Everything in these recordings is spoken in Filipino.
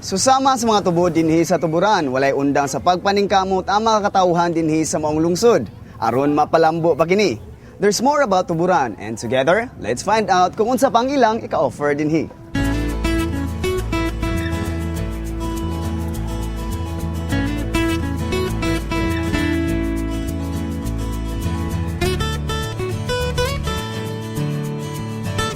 Susama sa mga tubod dinhi sa tuburan, walay undang sa pagpaningkamot ang mga katawhan dinhi sa maong lungsod. Aron mapalambo pa kini. There's more about tuburan, and together, let's find out kung unsa pang ilang ika-offer dinhi.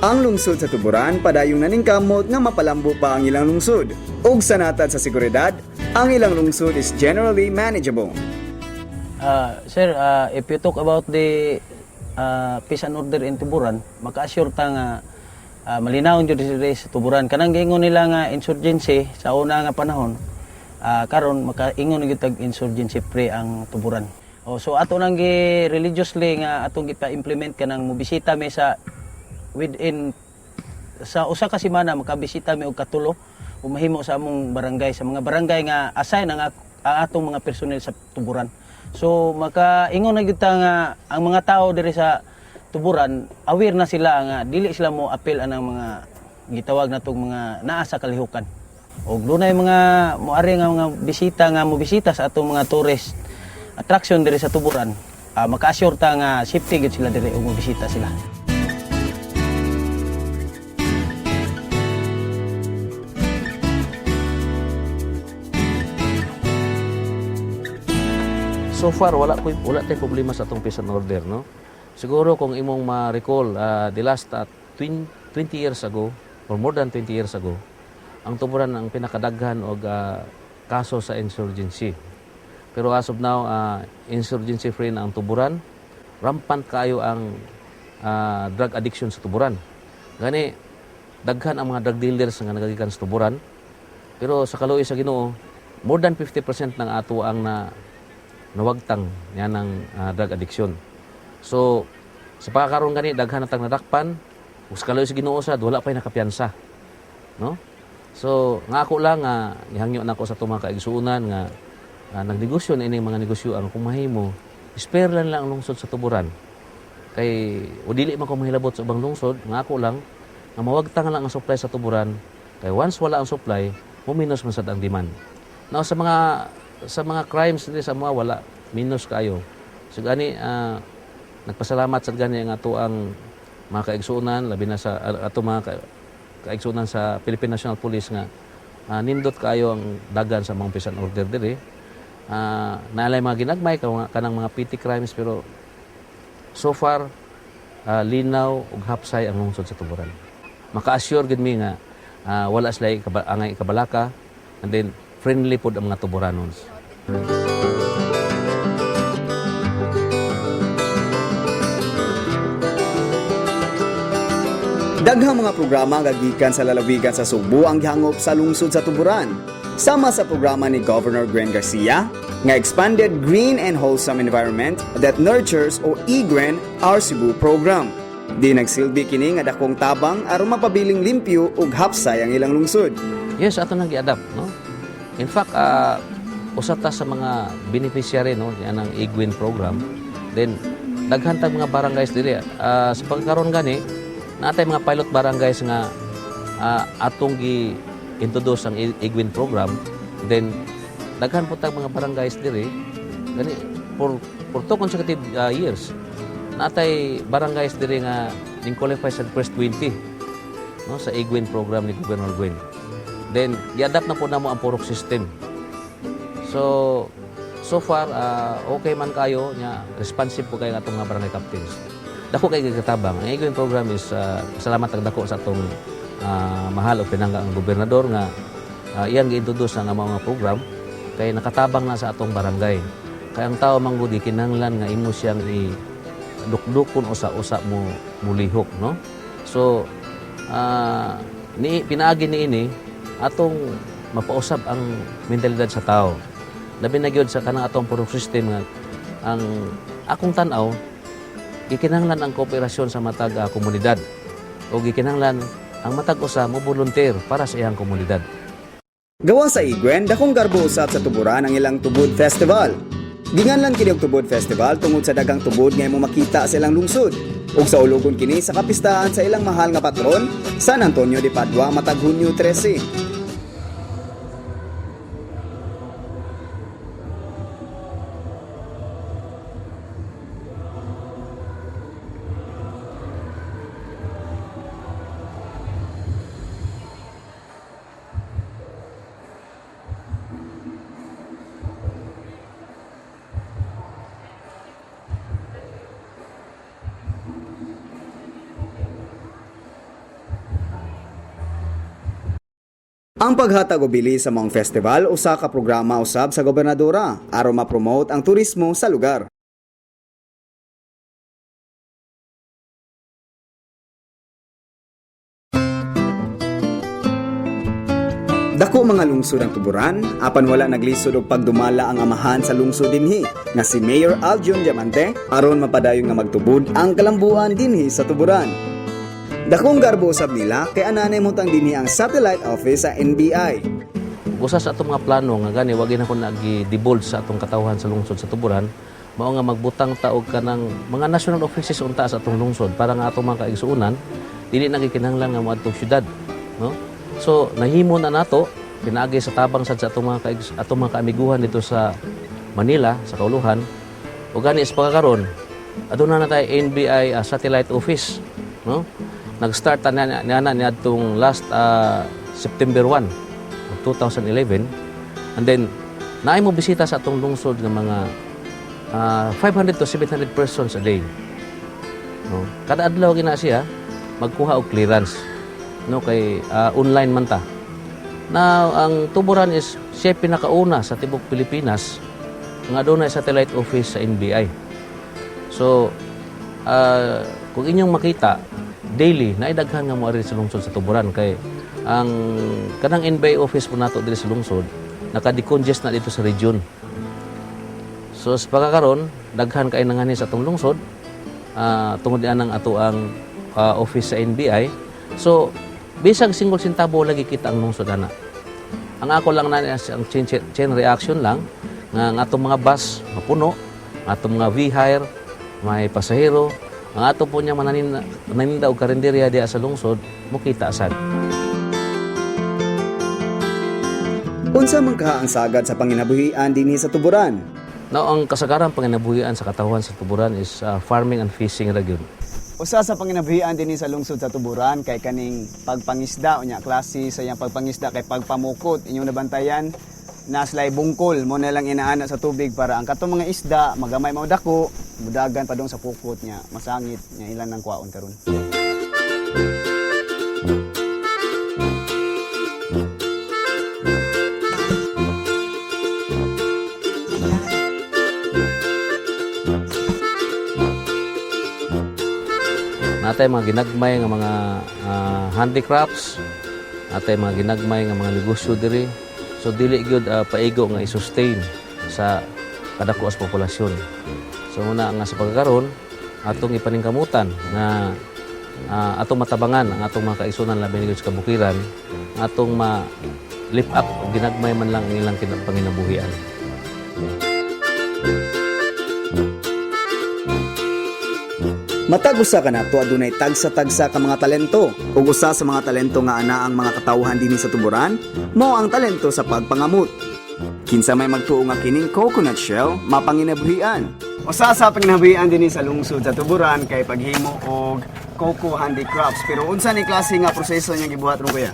Ang lungsod sa tuburan padayong naningkamot nga mapalambo pa ang ilang lungsod. Ug sa natad sa seguridad, ang ilang lungsod is generally manageable. Sir, if you talk about the peace and order in Tuburan, maka-assure ta nga malinaw jud sa Tuburan. Kanang giingon nila nga insurgency sa una nga panahon, karon makaingon gyud tag insurgency free ang Tuburan. So ato nang religiously nga atong gipa-implement kanang mobisita mi sa within sa usa ka semana makabisita mi og katulo o mahimo sa among barangay, sa mga barangay nga assign ang atong mga personnel sa Tuburan. So makaingon na gyud ta nga ang mga tao diri sa Tuburan aware na sila nga dili sila mo appeal anang mga gitawag natong mga naa sa kalihukan. Og dunay mga moari nga mga bisita nga mobisita sa atong mga tourist attraction diri sa Tuburan. Maka-assure ta nga safety gyud sila diri og mobisita sila. So far, wala tayong problema sa atong peace and order, no? Siguro kung imong ma-recall, the last 20 years ago, or more than 20 years ago, ang Tuburan ang pinakadaghan og kaso sa insurgency. Pero as of now, insurgency free na ang Tuburan. Rampant kayo ang drug addiction sa Tuburan. Gani, daghan ang mga drug dealers nga nagagikan sa Tuburan. Pero sa kaluoy sa Ginoo, more than 50% ng ato ang nawagtang niya ng drug addiction. So, sa pagkakaroon gani, daghan na tang nadakpan, ug sa kaluoy sa Ginoo sad, wala pa'y nakapiyansa. No? So, nga ako lang, ihangyo na ako sa itong mga kaigsuunan nga nagnegosyo na ining mga negosyo ang kumahimo, spare lang ang lungsod sa Tuburan. Kay, o dili man ko mahilabot sa ubang lungsod, nga ako lang, nga mawagtang lang ang supply sa Tuburan, kay once wala ang supply, muminos man sad ang demand. Now, sa mga crimes dili sa mga wala minus kayo. So gani nagpasalamat sad gani ang ato ang mga kaigsuonan labi na sa ato mga kaigsuonan sa Philippine National Police nga nindot kayo ang dagan sa mga peace and order diri. Naalay mga ginagmay kanang mga petty crimes pero so far linaw ug hapsay ang lungsod sa Tuburan. Maka-assure gid mi nga wala sila angay ikabalaka and then friendly pod ang mga Tuburanons. Daghang mga programa gagikan sa lalawigan sa Subo ang gihangop sa lungsod sa Tuburan. Sama sa programa ni Governor Gren Garcia nga Expanded Green and Wholesome Environment that Nurtures o EGREN Our Cebu program. Di nagsilbi kini nga dakong tabang aron mapabiling limpyo ug hapsay ang ilang lungsod. Yes, ato nang gi-adapt, no? In fact, usata sa mga beneficiary no ng EGWIN program, then daghan tag mga barangays diri sa pagkaron gani natay mga pilot barangays nga atong gi-introduce ang EGWIN program, then daghan po tag mga barangays diri gani for 2 consecutive years natay barangays diri nga ning qualify sa first 20 no sa EGWIN program ni Governor Gwen. Then gi-adapt na po namo ang purok system. So far, okay man kayo, responsive po kayo ng atong mga barangay captains. Dako kayo gagatabang. Ang EGWIN program is, salamat ang dako sa atong mahal o pinangga ang gobernador nga iyang gi-introduce ang mga program kay nakatabang na sa atong barangay. Kaya ang tao manggudi, kinahanglan nga imo siyang i-dukdukon o sa-usa mo mulihok. No? So, pinaagi ni ini, atong mapausap ang mentalidad sa tao. Labi na gyud sa kanang atong purok system nga ang akong tan-aw gikinahanglan ang kooperasyon sa matag komunidad o gikinahanglan ang matag usa mo volunteer para sa iyang komunidad. Gawa sa EGWEN, dakong garbo usab sa Tuburan ang ilang Tubod Festival. Ginganlan kini og Tubod Festival tungod sa daghang tubod nga imo makita sa ilang lungsod ug sa ulogon kini sa kapistahan sa ilang mahal nga patron, San Antonio de Padua matag Hunyo 13. Ang paghatag og bili sa mga festival usa ka programa usab sa gobernadora aron ma-promote ang turismo sa lugar. Dako mga lungsod ang tuburan, apan wala naglisod og pagdumala ang amahan sa lungsod dinhi nga si Mayor Aljon Diamante aron mapadayon nga magtubod ang kalambuan dinhi sa tuburan. Dakong garbo usab nila kay ananay mutang dinhi ang satellite office sa NBI. Usa sa atong mga plano nga gani wagi na ko nagi-divulge sa atong katawhan sa lungsod sa tuburan, mao nga magbutang taog kanang mga national offices unta sa atong lungsod para nga atong mga kaigsuonan dili na gikinahanglan nga moadtong syudad, no? So nahimo na nato pinaagi sa tabang sad sa atong mga kaamiguhan dito sa Manila, sa Kauluhan. O gani is pagkakaroon aduna na tayo NBI satellite office, no? Nag-start na niadtong last September 1 of 2011, and then naay mo bisita sa atong lungsod ng mga 500 to 700 persons a day, no? Kada adlaw gina siya magkuha og clearance, no? Kay online man ta. Now ang tuburan is siya pinakauna sa tibok Pilipinas nga adunay satellite office sa NBI. So kung inyong makita daily na idaghan nga moari sa lungsod sa tuburan kay ang kanang NBI office po nato diri sa lungsod naka-decongest na dito sa region. So sa pagkakaroon daghan kay nangani sa atong lungsod tungod dian ang ato ang office sa NBI. So bisag single sentabo lagi kita ang lungsod ana. Ang ako lang na ang chain reaction lang nga ang atong mga bus mapuno, atong mga V-hire may pasahero, ang ato po niya mananinda og karinderya diya sa lungsod mukita sad. Unsa man kaha ang sagad sa panginabuhian dinhi sa tuburan? Now ang kasagaran panginabuhian sa katawhan sa tuburan is farming and fishing ra gyud. Usa sa panginabuhian dinhi sa lungsod sa tuburan kay kaning pagpangisda unya klase sa iyang pagpangisda kay pagpamukot inyong nabantayan na slay bungkol mo na lang inaana sa tubig para ang katong mga isda magamay mao dako mudagan pa dong sa pukot niya masangit nya ilan nang kuwaon karon. Natay mga ginagmay nga mga handicrafts, natay mga ginagmay nga mga negosyo diri. So dili gyud paigo nga i-sustain sa kadako as populasyon. So muna nga sa pagkakaroon atong ipaningkamutan na atong matabangan ang atong mga kaigsunan labi ni sa kabukiran, atong ma-lift up o ginagmay man lang ang ilang panginabuhian. Matag usa ka nato adunay tagsa-tagsa ka mga talento. Ug usa sa mga talento nga ana ang mga katawhan dinhi sa tuburan, mao ang talento sa pagpangamot. Kinsa may magtuo nga kining coconut shell mapanginabuhian. Usa sa panginabuhian dinhi sa lungsod sa tuburan kay paghimo og coco handicrafts. Pero unsa ni klase nga proseso niya gibuhat ron kuya?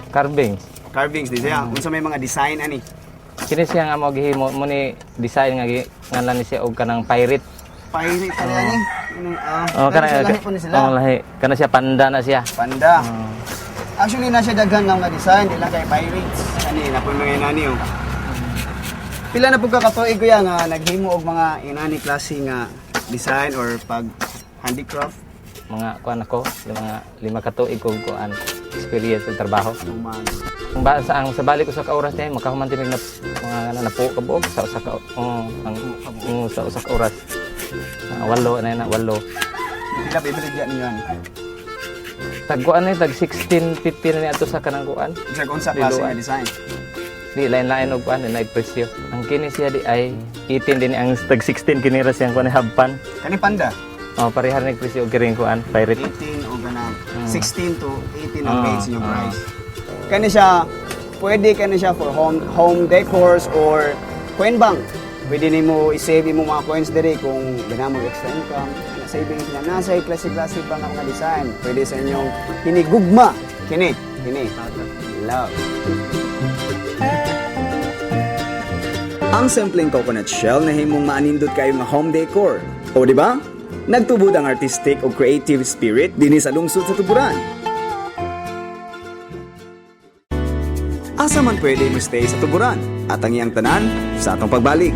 Carving. Carvings di siya. Unsa may mga design ani? Kini siya nga mo gihimo mo ni design nga nganlan ni siya og kanang pirate. Pirate ani. Lahi po ni sila. Lahi. Kana siya panda na siya. Panda. Actually na siya daghan nga design, di lang kay pirates. Ani na po mga inani oh. Pila na po kakatuig kuya nga naghimo og mga inani klase nga design or pag handicraft? Mga kuan ako, mga 5 ka tuig kog kuan experience sa trabaho. Ang sa balik ko sa kauras niya, makahumantinig na mga napo kabuok sa usa ka sa usa ka oras. 8 na 8. Pila bibilidya ninyo ani? Tagkuan ni tag 16, 15 na ni ato sa kanang kuan. Sa unsa klase nga design? Di lain-lain og kuan na presyo. Ang kini siya di ay 18 din ang tag 16 kini ra siyang kuan habpan. Kani panda? Parehar ning presyo og kiring kuan pirate. 18 o ganang 16 to 18 ang base yung price. Kani siya pwede kani siya for home decors or coin bank. Pwede nimo i-save mo mga coins diri kung ganamo extra income. Savings na nasa klase-klase pa ng mga design. Pwede sa inyong hinigugma. Kini. Love. Ang simpleng coconut shell na himong maanindot kayo nga home decor. O di ba? Nagtubod ang artistic o creative spirit dinhi sa lungsod sa tuburan. asa man pwede mo stay sa tuburan at ang iyang tanan sa atong pagbalik.